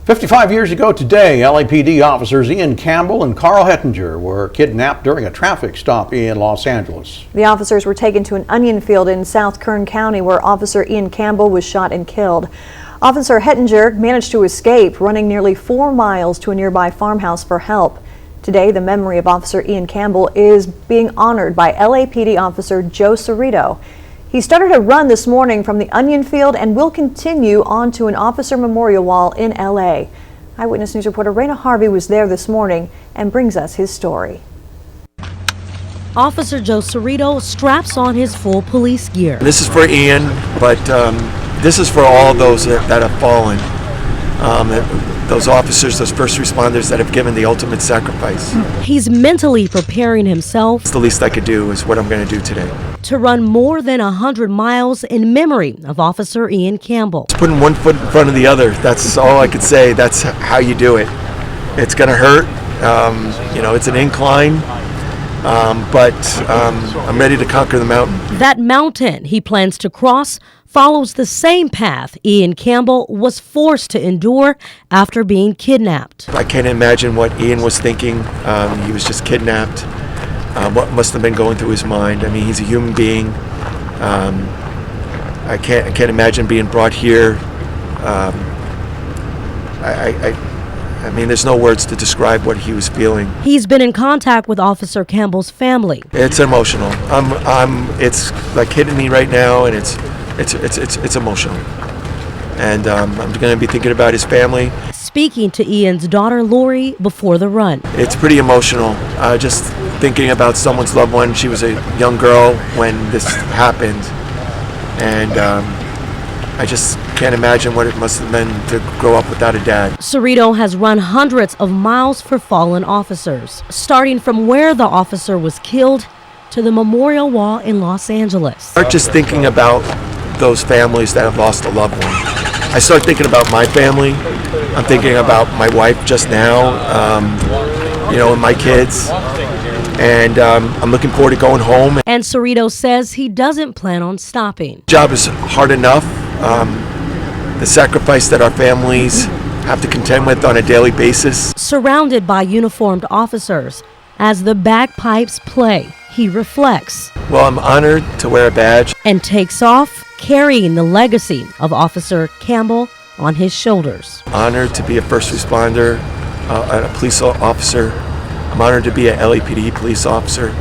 55 years ago today, LAPD officers Ian Campbell and Karl Hettinger were kidnapped during a traffic stop in Los Angeles. The officers were taken to an onion field in South Kern County where Officer Ian Campbell was shot and killed. Officer Hettinger managed to escape, running nearly 4 miles to a nearby farmhouse for help. Today, the memory of Officer Ian Campbell is being honored by LAPD officer Joe Cirrito. He started a run this morning from the onion field and will continue on to an officer memorial wall in LA. Eyewitness News reporter Raina Harvey was there this morning and brings us his story. Officer Joe Cirrito straps on his full police gear. This is for Ian, but this is for all those that have fallen. Those officers, those first responders that have given the ultimate sacrifice. He's mentally preparing himself. It's the least I could do is what I'm going to do today. To run more than 100 miles in memory of Officer Ian Campbell. It's putting one foot in front of the other. That's all I could say. That's how you do it. It's going to hurt. It's an incline. But I'm ready to conquer the mountain. That mountain he plans to cross follows the same path Ian Campbell was forced to endure after being kidnapped. I can't imagine what Ian was thinking. He was just kidnapped. What must have been going through his mind. I mean, he's a human being. I can't imagine being brought here. I mean, there's no words to describe what he was feeling. He's been in contact with Officer Campbell's family. It's emotional. It's like hitting me right now, and it's emotional. And I'm going to be thinking about his family. Speaking to Ian's daughter Lori before the run. It's pretty emotional. Just thinking about someone's loved one. She was a young girl when this happened, and I just can't imagine what it must have been to grow up without a dad. Cirrito has run hundreds of miles for fallen officers, starting from where the officer was killed to the memorial wall in Los Angeles. Start just thinking about those families that have lost a loved one. I start thinking about my family. I'm thinking about my wife just now, and my kids. And I'm looking forward to going home. And Cirrito says he doesn't plan on stopping. The job is hard enough. The sacrifice that our families have to contend with on a daily basis. Surrounded by uniformed officers, as the bagpipes play, he reflects. Well, I'm honored to wear a badge. And takes off, carrying the legacy of Officer Campbell on his shoulders. Honored to be a first responder, a police officer. I'm honored to be a LAPD police officer.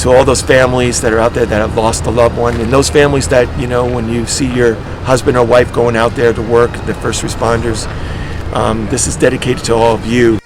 To all those families that are out there that have lost a loved one, and those families that, when you see your husband or wife going out there to work, the first responders, this is dedicated to all of you.